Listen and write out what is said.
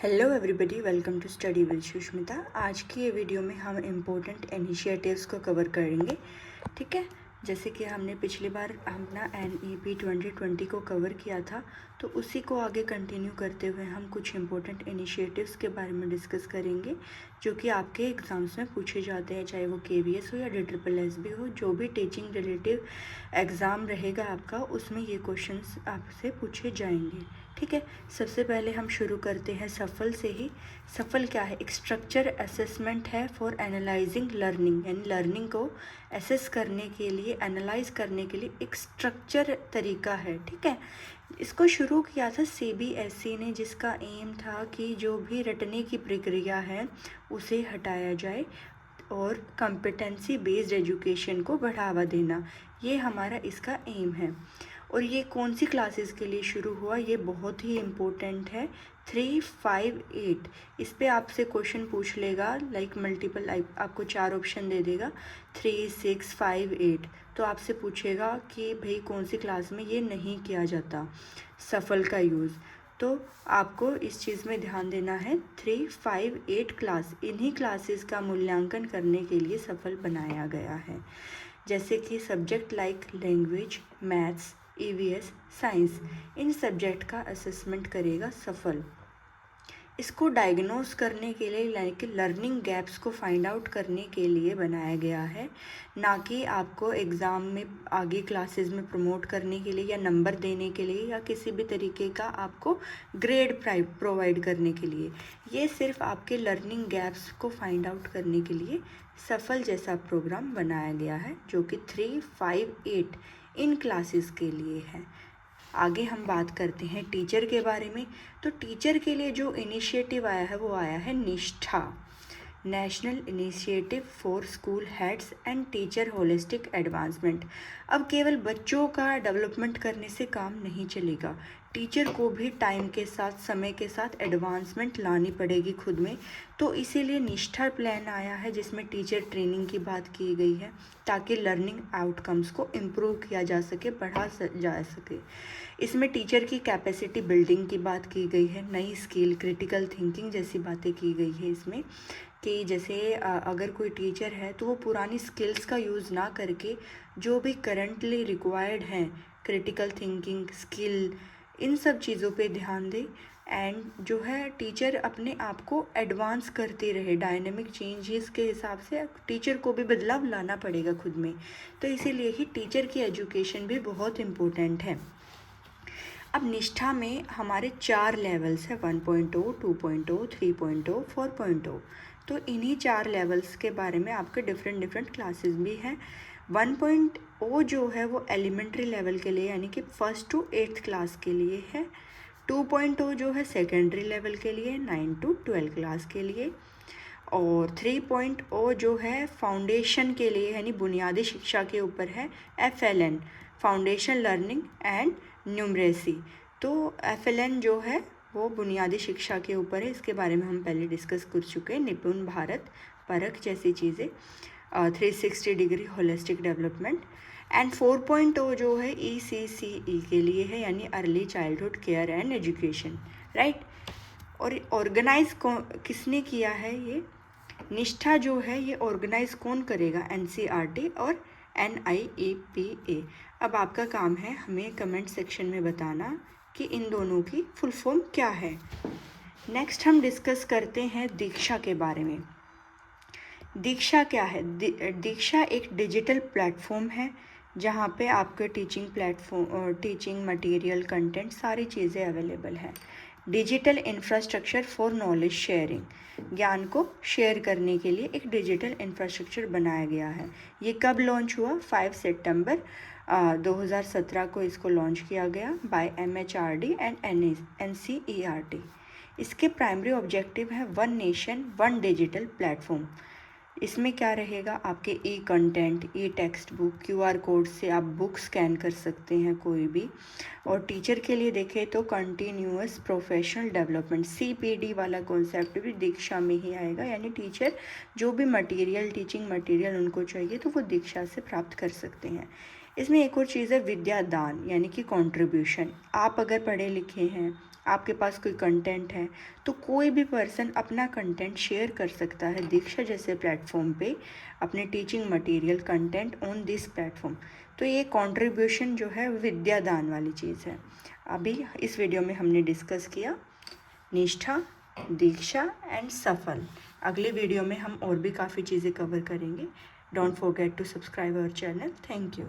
Hello everybody, welcome to study with Sushmita. आज की ये वीडियो में हम इम्पोर्टेंट इनिशिएटिव्स को कवर करेंगे। ठीक है, जैसे कि हमने पिछली बार अपना NEP 2020 को कवर किया था, तो उसी को आगे कंटिन्यू करते हुए हम कुछ इम्पोर्टेंट इनिशिएटिव्स के बारे में डिस्कस करेंगे जो कि आपके एग्ज़ाम्स में पूछे जाते हैं, चाहे वो KVS हो या DSSS हो। जो भी टीचिंग रिलेटिव एग्ज़ाम रहेगा आपका, उसमें ये क्वेश्चंस आपसे पूछे जाएंगे। ठीक है, सबसे पहले हम शुरू करते हैं सफल से ही। सफल क्या है? एक स्ट्रक्चर असेसमेंट है फॉर एनालाइजिंग लर्निंग, यानी लर्निंग को एसेस करने के लिए, एनालाइज करने के लिए एक स्ट्रक्चर तरीका है। ठीक है, इसको शुरू किया था CBSE ने, जिसका एम था कि जो भी रटने की प्रक्रिया है उसे हटाया जाए और कॉम्पिटेंसी बेस्ड एजुकेशन को बढ़ावा देना, ये हमारा इसका एम है। और ये कौन सी क्लासेस के लिए शुरू हुआ, ये बहुत ही इम्पोर्टेंट है। 358, इस पे आपसे क्वेश्चन पूछ लेगा, लाइक मल्टीपल, आपको 4 ऑप्शन दे देगा, 3, 6, 5, 8। तो आपसे पूछेगा कि भाई कौन सी क्लास में ये नहीं किया जाता सफल का यूज़, तो आपको इस चीज़ में ध्यान देना है। 3, 5, 8 क्लास, इन्हीं क्लासेस का मूल्यांकन करने के लिए सफल बनाया गया है। जैसे कि subject like language, maths, EVS, science, इन सब्जेक्ट का असेसमेंट करेगा सफल। इसको डायग्नोस करने के लिए, लाइक लर्निंग गैप्स को फाइंड आउट करने के लिए बनाया गया है, ना कि आपको एग्ज़ाम में आगे क्लासेस में प्रमोट करने के लिए या नंबर देने के लिए या किसी भी तरीके का आपको ग्रेड प्रोवाइड करने के लिए। ये सिर्फ आपके लर्निंग गैप्स को फाइंड आउट करने के लिए सफल जैसा प्रोग्राम बनाया गया है, जो कि 3, 5, 8 इन क्लासेस के लिए है। आगे हम बात करते हैं टीचर के बारे में। तो टीचर के लिए जो इनिशिएटिव आया है वो आया है निष्ठा, national initiative for school heads and teacher holistic advancement. अब केवल बच्चों का डेवलपमेंट करने से काम नहीं चलेगा, टीचर को भी टाइम के साथ, समय के साथ एडवांसमेंट लानी पड़ेगी खुद में। तो इसीलिए निष्ठा प्लान आया है, जिसमें टीचर ट्रेनिंग की बात की गई है, ताकि लर्निंग आउटकम्स को इम्प्रूव किया जा सके, बढ़ा जा सके। इसमें टीचर की कैपेसिटी बिल्डिंग की बात की गई है, नई स्किल, क्रिटिकल थिंकिंग जैसी बातें की गई है इसमें, कि जैसे अगर कोई टीचर है तो वो पुरानी स्किल्स का यूज़ ना करके जो भी करंटली रिक्वायर्ड हैं, क्रिटिकल थिंकिंग, स्किल, इन सब चीज़ों पे ध्यान दे। एंड जो है टीचर अपने आप को एडवांस करते रहे, डायनेमिक चेंजेस के हिसाब से टीचर को भी बदलाव लाना पड़ेगा खुद में। तो इसीलिए ही टीचर की एजुकेशन भी बहुत इम्पोर्टेंट है। अब निष्ठा में हमारे 4 लेवल्स हैं, 1.0, 2.0, 3.0, 4.0। तो इन्हीं 4 लेवल्स के बारे में आपके डिफरेंट क्लासेस भी हैं। 1.0 जो है वो एलिमेंट्री लेवल के लिए, यानी कि 1st to 8th क्लास के लिए है। 2.0 जो है सेकेंडरी लेवल के लिए, 9 to 12 क्लास के लिए। और 3.0 जो है फाउंडेशन के लिए, यानी बुनियादी शिक्षा के ऊपर है, FLN, foundation learning and numeracy. तो FLN जो है वो बुनियादी शिक्षा के ऊपर है, इसके बारे में हम पहले डिस्कस कर चुके हैं, निपुण भारत, परख जैसी चीज़ें, 360 डिग्री होलिस्टिक डेवलपमेंट। एंड 4.0 जो है ECCE के लिए है, यानी early childhood care and education, right. और ऑर्गेनाइज किसने किया है? ये निष्ठा जो है ये ऑर्गेनाइज कौन करेगा? NCERT और NIEPA। अब आपका काम है हमें कमेंट सेक्शन में बताना कि इन दोनों की फुल फॉर्म क्या है। नेक्स्ट हम डिस्कस करते हैं दीक्षा के बारे में। दीक्षा क्या है? दीक्षा एक डिजिटल प्लेटफॉर्म है जहाँ पे आपके टीचिंग मटेरियल, कंटेंट, सारी चीज़ें अवेलेबल हैं। Digital infrastructure for knowledge sharing, ज्ञान को शेयर करने के लिए एक डिजिटल इंफ्रास्ट्रक्चर बनाया गया है। ये कब लॉन्च हुआ? 5 सितंबर 2017 को इसको लॉन्च किया गया बाय MHRD एंड NCERT। इसके प्राइमरी ऑब्जेक्टिव है one nation one digital platform. इसमें क्या रहेगा? आपके content, text book, QR code से आप बुक स्कैन कर सकते हैं कोई भी। और टीचर के लिए देखें तो कंटिन्यूअस प्रोफेशनल डेवलपमेंट, CPD वाला कॉन्सेप्ट भी दीक्षा में ही आएगा, यानी टीचर जो भी मटेरियल, टीचिंग मटेरियल उनको चाहिए तो वो दीक्षा से प्राप्त कर सकते हैं। इसमें एक और चीज़ है विद्यादान, यानी कि कंट्रीब्यूशन। आप अगर पढ़े लिखे हैं, आपके पास कोई कंटेंट है तो कोई भी पर्सन अपना कंटेंट शेयर कर सकता है दीक्षा जैसे प्लेटफॉर्म पे, अपने teaching material content on this platform. तो ये कंट्रीब्यूशन जो है विद्यादान वाली चीज़ है। अभी इस वीडियो में हमने डिस्कस किया निष्ठा, दीक्षा एंड सफल। अगले वीडियो में हम और भी काफ़ी चीज़ें कवर करेंगे। Don't forget to subscribe our channel. Thank you.